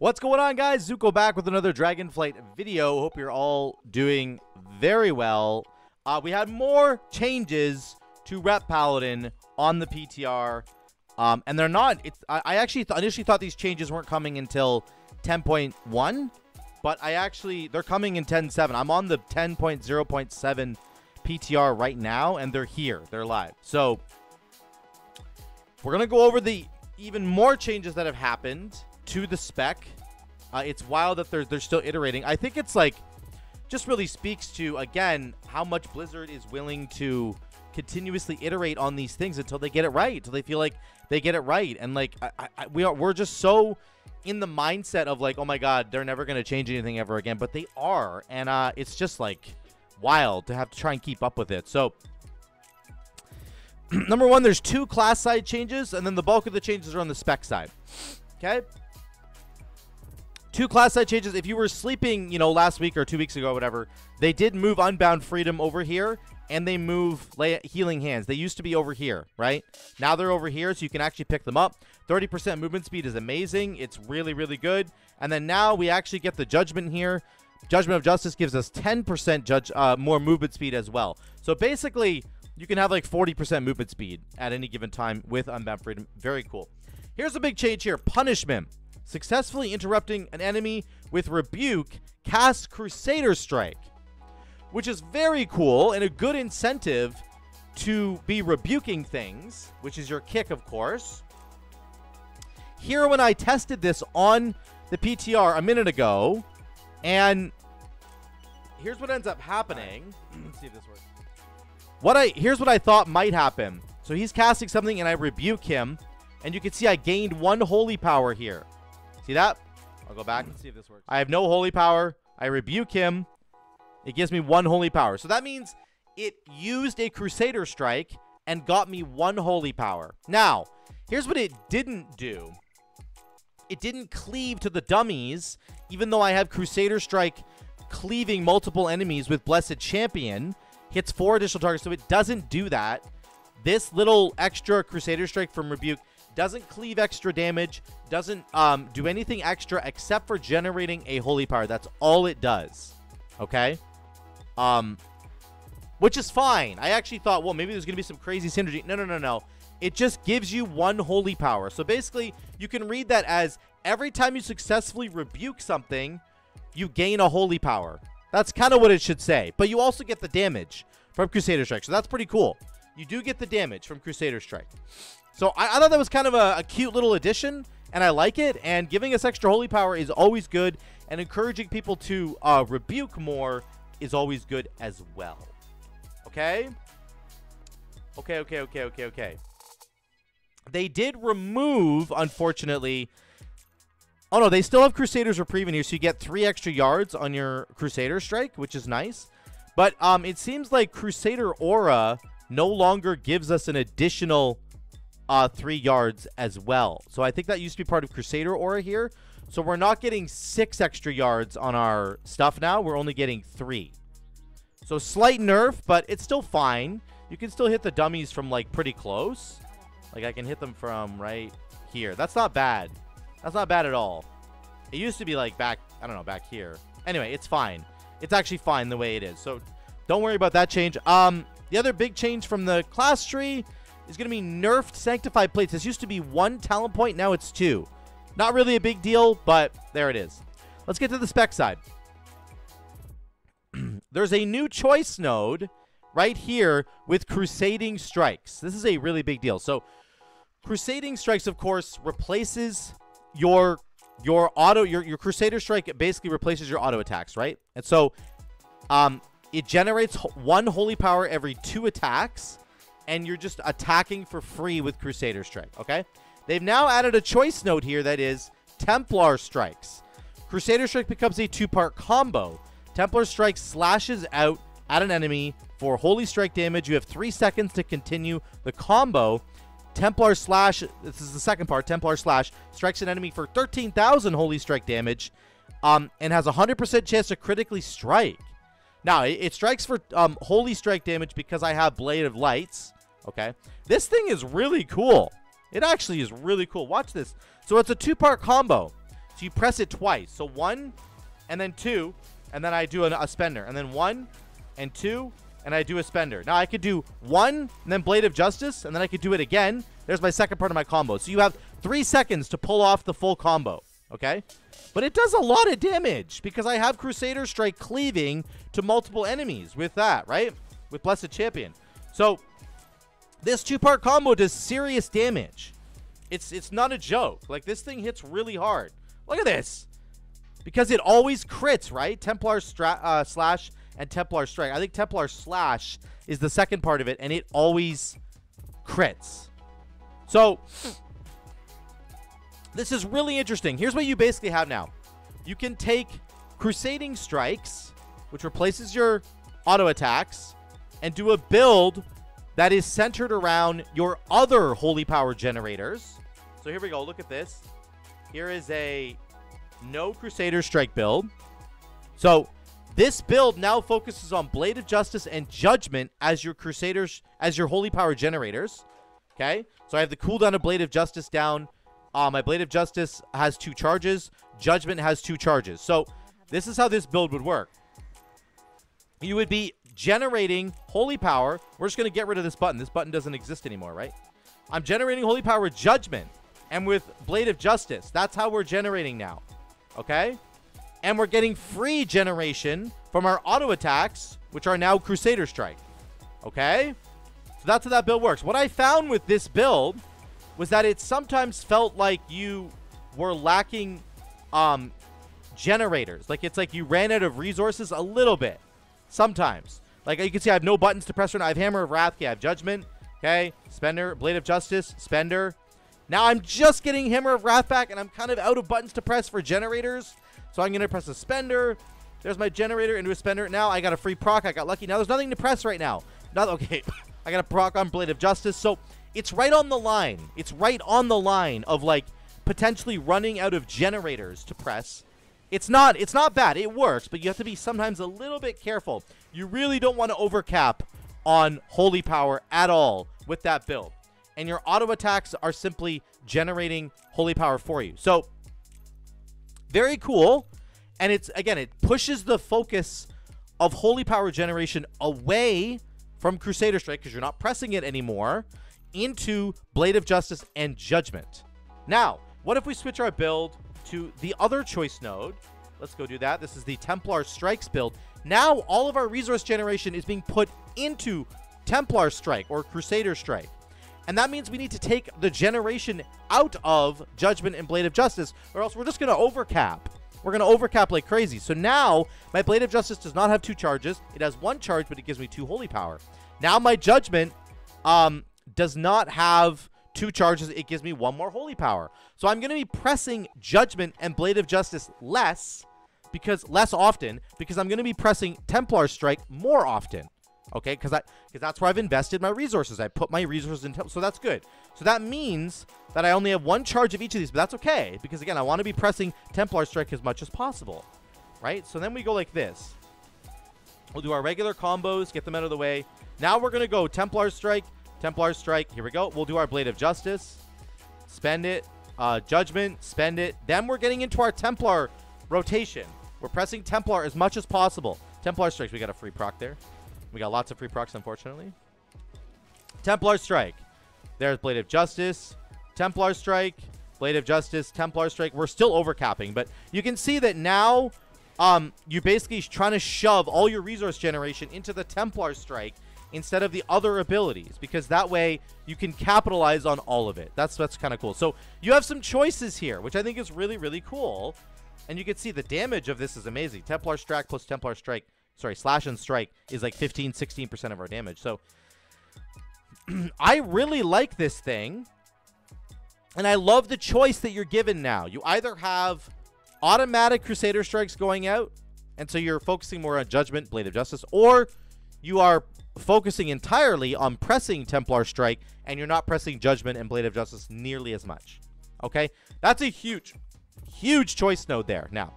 What's going on, guys? Zuko back with another Dragonflight video. Hope you're all doing very well. We had more changes to Ret Paladin on the PTR, and they're not. I actually initially thought these changes weren't coming until 10.1, but they're coming in 10.7. I'm on the 10.0.7 PTR right now, and they're here. They're live. So we're gonna go over the even more changes that have happened to the spec. It's wild that they're still iterating. I think it's like just really speaks to, again, how much Blizzard is willing to continuously iterate on these things until they get it right, until they feel like they get it right. And like we're just so in the mindset of like, oh my god, they're never going to change anything ever again, but they are. And it's just like wild to have to try and keep up with it. So number one, there's 2 class side changes, and then the bulk of the changes are on the spec side. Okay, 2 class side changes. If you were sleeping, last week or 2 weeks ago, whatever, they did move Unbound Freedom over here, and they move Healing Hands. They used to be over here, right? Now they're over here, so you can actually pick them up. 30% movement speed is amazing. It's really, really good. And then now we actually get the Judgment here. Judgment of Justice gives us 10% more movement speed as well. So basically, you can have like 40% movement speed at any given time with Unbound Freedom. Very cool. Here's a big change here. Punishment. Successfully interrupting an enemy with Rebuke, cast Crusader Strike, which is very cool and a good incentive to be rebuking things, which is your kick, of course. Here, when I tested this on the PTR a minute ago, and here's what ends up happening. Let's see if this works. Here's what I thought might happen. So he's casting something, and I rebuke him, and you can see I gained 1 holy power here. See that? I'll go back and see if this works. I have no holy power. I rebuke him. It gives me 1 holy power. So that means it used a Crusader Strike and got me 1 holy power. Now, here's what it didn't do. It didn't cleave to the dummies, even though I have Crusader Strike cleaving multiple enemies with Blessed Champion. Hits 4 additional targets, so it doesn't do that. This little extra Crusader Strike from Rebuke doesn't cleave extra damage, doesn't do anything extra except for generating a holy power. That's all it does. Okay? Which is fine. I actually thought, well, maybe there's going to be some crazy synergy. No. It just gives you 1 holy power. So basically, you can read that as every time you successfully rebuke something, you gain a holy power. That's kind of what it should say. But you also get the damage from Crusader Strike. So that's pretty cool. You do get the damage from Crusader Strike. So I thought that was kind of a cute little addition, and I like it. And giving us extra holy power is always good, and encouraging people to rebuke more is always good as well. Okay? Okay. They did remove, unfortunately... Oh, no, they still have Crusader's Reprieve in here, so you get 3 extra yards on your Crusader Strike, which is nice. But it seems like Crusader Aura no longer gives us an additional 3 yards as well. So I think that used to be part of Crusader Aura here. So we're not getting 6 extra yards on our stuff now. We're only getting 3. So slight nerf, but it's still fine. You can still hit the dummies from, like, pretty close. Like, I can hit them from right here. That's not bad. That's not bad at all. It used to be, like, back, I don't know, back here. Anyway, it's fine. It's actually fine the way it is. So don't worry about that change. The other big change from the class tree is going to be nerfed Sanctified Plates. This used to be 1 talent point. Now it's 2. Not really a big deal, but there it is. Let's get to the spec side. There's a new choice node right here with Crusading Strikes. This is a really big deal. So Crusading Strikes, of course, replaces your Crusader Strike. Basically replaces your auto attacks, right? And so it generates 1 holy power every 2 attacks, and you're just attacking for free with Crusader Strike, okay? They've now added a choice node here that is Templar Strikes. Crusader Strike becomes a 2-part combo. Templar Strike slashes out at an enemy for Holy Strike damage. You have 3 seconds to continue the combo. Templar Slash, this is the second part, Templar Slash strikes an enemy for 13,000 Holy Strike damage and has a 100% chance to critically strike. Now, it strikes for Holy Strike damage because I have Blade of Lights. Okay. This thing is really cool. It actually is really cool. Watch this. So it's a 2-part combo. So So you press it twice. So 1 and then 2, and then I do a spender. And then 1 and 2, and I do a spender. Now I could do 1 and then Blade of Justice, and then I could do it again. There's my second part of my combo. So you have 3 seconds to pull off the full combo, okay? But it does a lot of damage because I have Crusader Strike cleaving to multiple enemies with that, right? With Blessed Champion. So this 2-part combo does serious damage. It's not a joke. Like, this thing hits really hard. Look at this. Because it always crits, right? Templar Slash and Templar Strike. I think Templar Slash is the second part of it, and it always crits. So this is really interesting. Here's what you basically have now. You can take Crusading Strikes, which replaces your auto attacks, and do a build that is centered around your other holy power generators. So here we go. Look at this. Here is a no Crusader Strike build. So this build now focuses on Blade of Justice and Judgment as your Crusaders, as your holy power generators. Okay. So I have the cooldown of Blade of Justice down. My Blade of Justice has 2 charges. Judgment has 2 charges. So this is how this build would work. You would be generating holy power. We're just going to get rid of this button. This button doesn't exist anymore, right? I'm generating holy power with Judgment and with Blade of Justice. That's how we're generating now. Okay? And we're getting free generation from our auto attacks, which are now Crusader Strike. Okay? So that's how that build works. What I found with this build was that it sometimes felt like you were lacking generators. Like, it's like you ran out of resources a little bit. Sometimes. Like, you can see I have no buttons to press right now. I have Hammer of Wrath. Okay, I have Judgment. Okay, Spender, Blade of Justice, Spender. Now I'm just getting Hammer of Wrath back, and I'm kind of out of buttons to press for generators. So I'm going to press a Spender. There's my generator into a Spender. Now I got a free proc. I got lucky. Now there's nothing to press right now. Okay, I got a proc on Blade of Justice. So it's right on the line. It's right on the line of, like, potentially running out of generators to press. It's not bad. It works, but you have to be sometimes a little bit careful. You really don't want to overcap on holy power at all with that build. And your auto attacks are simply generating holy power for you. So very cool. And it's, again, it pushes the focus of holy power generation away from Crusader Strike, because you're not pressing it anymore, into Blade of Justice and Judgment. Now, what if we switch our build to the other choice node? Let's go do that. This is the Templar Strikes build. Now all of our resource generation is being put into Templar Strike or Crusader Strike. And that means we need to take the generation out of Judgment and Blade of Justice, or else we're just going to overcap. We're going to overcap like crazy. So now my Blade of Justice does not have 2 charges. It has 1 charge, but it gives me 2 holy power. Now my Judgment does not have 2 charges. It gives me 1 more holy power. So I'm going to be pressing Judgment and Blade of Justice less often, because I'm going to be pressing Templar Strike more often. Okay, because that's where I've invested my resources. I put my resources in, so that's good. So that means that I only have 1 charge of each of these, but that's okay, because again, I want to be pressing Templar Strike as much as possible, right? So then we go like this. We'll do our regular combos, get them out of the way. Now we're going to go Templar Strike, here we go. We'll do our Blade of Justice, spend it, Judgment, spend it. Then we're getting into our Templar rotation. We're pressing Templar as much as possible. Templar Strikes, we got a free proc there. We got lots of free procs, unfortunately. Templar Strike. There's Blade of Justice. Templar Strike. Blade of Justice. Templar Strike. We're still overcapping, but you can see that now you're basically trying to shove all your resource generation into the Templar Strike instead of the other abilities, because that way you can capitalize on all of it. That's kind of cool. So you have some choices here, which I think is really, really cool. And you can see the damage of this is amazing. Templar Strike plus Templar Strike. Sorry, Slash and Strike is like 15-16% of our damage. So I really like this thing. And I love the choice that you're given now. You either have automatic Crusader Strikes going out, and so you're focusing more on Judgment, Blade of Justice, or you are focusing entirely on pressing Templar Strike, and you're not pressing Judgment and Blade of Justice nearly as much. Okay? That's a huge, huge choice node there. Now,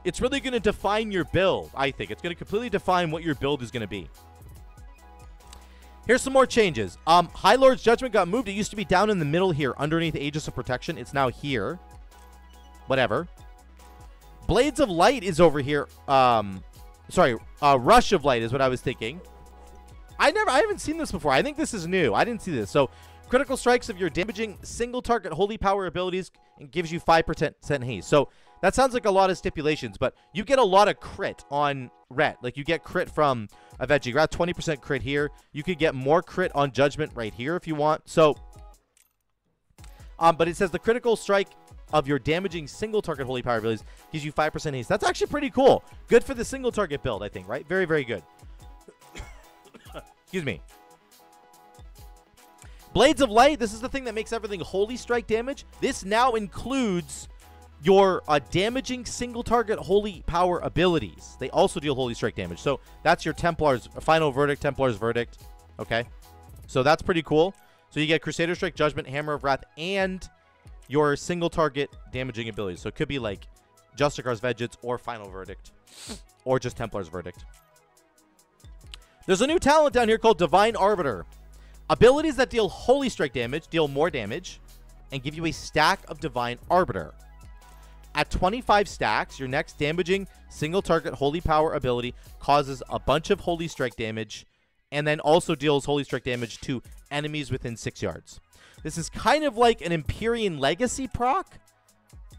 it's really going to define your build, I think. It's going to completely define what your build is going to be. Here's some more changes. High Lord's Judgment got moved. It used to be down in the middle here, underneath Aegis of Protection. It's now here. Whatever. Blades of Light is over here. Sorry, Rush of Light is what I was thinking. I haven't seen this before. I think this is new. I didn't see this. So, critical strikes of your damaging single target holy power abilities and gives you 5% haste. So, that sounds like a lot of stipulations, but you get a lot of crit on Ret. Like, you get crit from Avenging Wrath, 20% crit here. You could get more crit on Judgment right here if you want. So, but it says the critical strike of your damaging single target holy power abilities gives you 5% haste. That's actually pretty cool. Good for the single target build, I think, right? Very, very good. Excuse me. Blades of Light, this is the thing that makes everything Holystrike damage. This now includes your damaging single target holy power abilities. They also deal Holystrike damage. So that's your Templar's Final Verdict, Templar's Verdict. Okay. So that's pretty cool. So you get Crusader Strike, Judgment, Hammer of Wrath, and your single target damaging abilities. So it could be like Justicar's Vengeance or Final Verdict or just Templar's Verdict. There's a new talent down here called Divine Arbiter. Abilities that deal Holystrike damage, deal more damage, and give you a stack of Divine Arbiter. At 25 stacks, your next damaging single target holy power ability causes a bunch of Holystrike damage and then also deals Holystrike damage to enemies within 6 yards. This is kind of like an Empyrean Legacy proc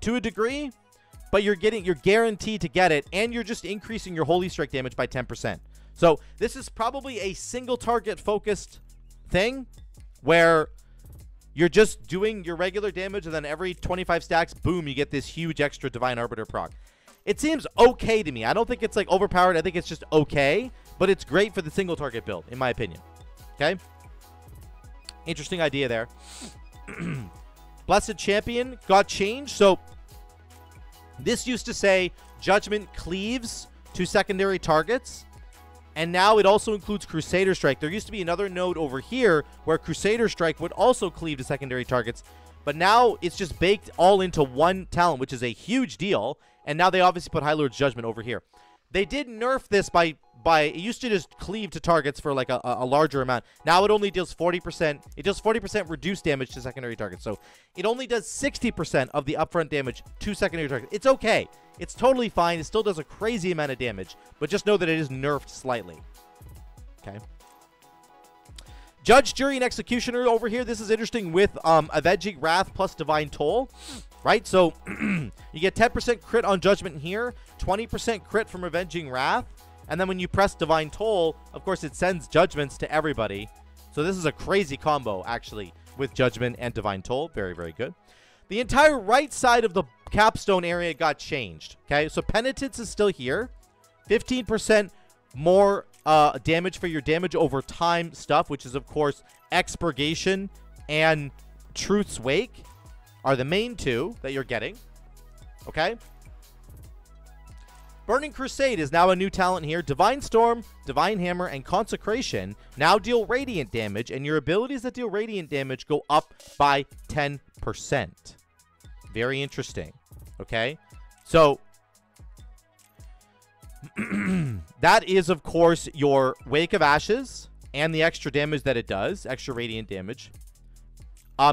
to a degree, but you're guaranteed to get it, and you're just increasing your Holystrike damage by 10%. So this is probably a single target focused thing where you're just doing your regular damage, and then every 25 stacks, boom, you get this huge extra Divine Arbiter proc. It seems okay to me. I don't think it's like overpowered. I think it's just okay, but it's great for the single target build, in my opinion. Okay? Interesting idea there. Blessed Champion got changed. So this used to say Judgment cleaves to secondary targets, and now it also includes Crusader Strike. There used to be another node over here where Crusader Strike would also cleave to secondary targets, but now it's just baked all into one talent, which is a huge deal. And now they obviously put High Lord's Judgment over here. They did nerf this by it used to just cleave to targets for like a larger amount. Now it only deals 40%. It does 40% reduced damage to secondary targets. So it only does 60% of the upfront damage to secondary targets. It's okay. It's totally fine. It still does a crazy amount of damage, but just know that it is nerfed slightly. Okay. Judge, Jury, and Executioner over here. This is interesting with Avenging Wrath plus Divine Toll. Right? So you get 10% crit on Judgment here, 20% crit from Avenging Wrath. And then when you press Divine Toll, of course, it sends Judgments to everybody. So this is a crazy combo, actually, with Judgment and Divine Toll. Very, very good. The entire right side of the capstone area got changed. Okay, so Penitence is still here. 15% more damage for your damage over time stuff, which is, of course, Expurgation and Truth's Wake are the main two that you're getting. Okay? Burning Crusade is now a new talent here. Divine Storm, Divine Hammer, and Consecration now deal radiant damage, and your abilities that deal radiant damage go up by 10%. Very interesting. Okay? So, that is, of course, your Wake of Ashes and the extra damage that it does, extra radiant damage.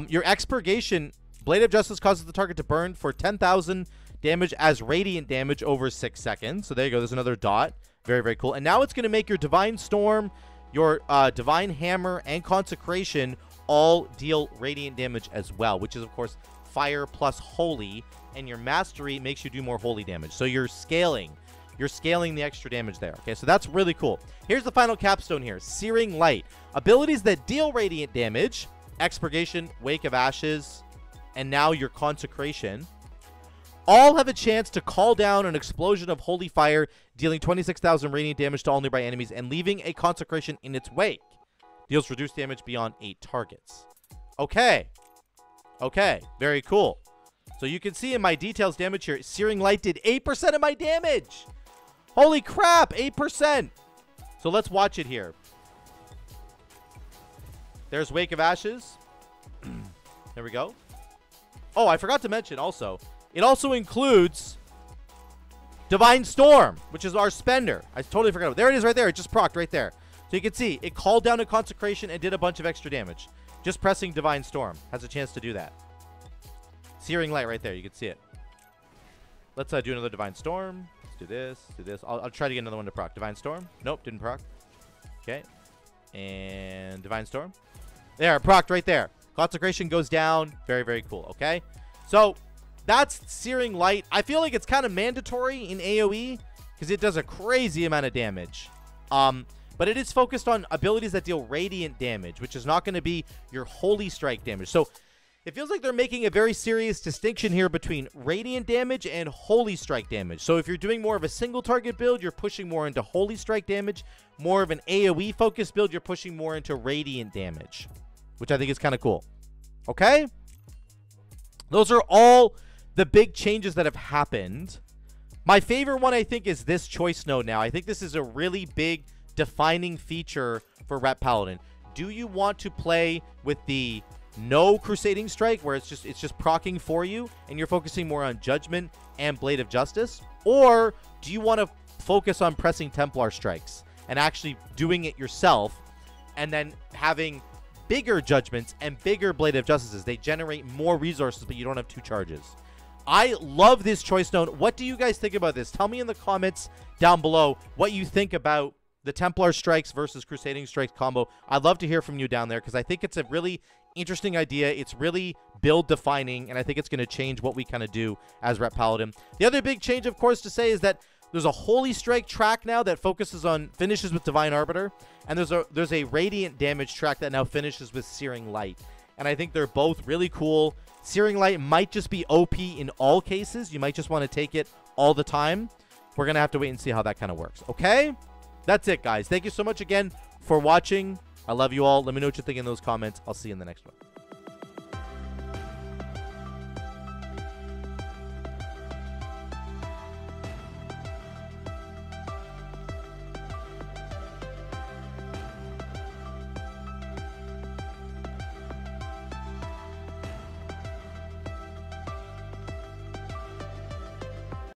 Your Expurgation, Blade of Justice causes the target to burn for 10,000 damage as radiant damage over 6 seconds. So there you go. There's another dot. Very, very cool. And now it's going to make your Divine Storm, your Divine Hammer, and Consecration all deal radiant damage as well, which is, of course, Fire plus Holy. And your Mastery makes you do more Holy damage. So you're scaling. You're scaling the extra damage there. Okay, so that's really cool. Here's the final capstone here. Searing Light. Abilities that deal radiant damage. Expurgation, Wake of Ashes, and now your Consecration all have a chance to call down an explosion of holy fire, dealing 26,000 radiant damage to all nearby enemies and leaving a Consecration in its wake. Deals reduced damage beyond 8 targets. Okay. Okay. Very cool. So you can see in my details damage here, Searing Light did 8% of my damage. Holy crap, 8%. So let's watch it here. There's Wake of Ashes. There we go. Oh, I forgot to mention also, it also includes Divine Storm, which is our spender. I totally forgot. There it is right there. It just procced right there. So you can see it called down a Consecration and did a bunch of extra damage. Just pressing Divine Storm has a chance to do that. Searing Light right there. You can see it. Let's do another Divine Storm. Let's do this. Do this. I'll try to get another one to proc. Divine Storm. Nope, didn't proc. Okay. And Divine Storm. There, procced right there. Consecration goes down. Very, very cool. Okay. So that's Searing Light. I feel like it's kind of mandatory in AoE because it does a crazy amount of damage. But it is focused on abilities that deal radiant damage, which is not going to be your Holystrike damage. So it feels like they're making a very serious distinction here between radiant damage and Holystrike damage. So if you're doing more of a single target build, you're pushing more into Holystrike damage. More of an AoE focused build, you're pushing more into radiant damage, which I think is kind of cool. Okay? Those are all the big changes that have happened. My favorite one, I think, is this choice node now. I think this is a really big defining feature for Ret Paladin. Do you want to play with the no Crusading Strike, where it's just proccing for you and you're focusing more on Judgment and Blade of Justice? Or do you want to focus on pressing Templar strikes and actually doing it yourself and then having bigger Judgments and bigger Blade of Justices? They generate more resources, but you don't have 2 charges. I love this choice node. What do you guys think about this? Tell me in the comments down below what you think about the Templar strikes versus Crusading strikes combo. I'd love to hear from you down there because I think it's a really interesting idea. It's really build defining, and I think it's going to change what we kind of do as Ret Paladin. The other big change, of course, to say is that there's a Holystrike track now that focuses on finishes with Divine Arbiter, and there's a Radiant damage track that now finishes with Searing Light. And I think they're both really cool. Searing Light might just be OP in all cases. You might just want to take it all the time. We're going to have to wait and see how that kind of works. Okay? That's it, guys. Thank you so much again for watching. I love you all. Let me know what you think in those comments. I'll see you in the next one.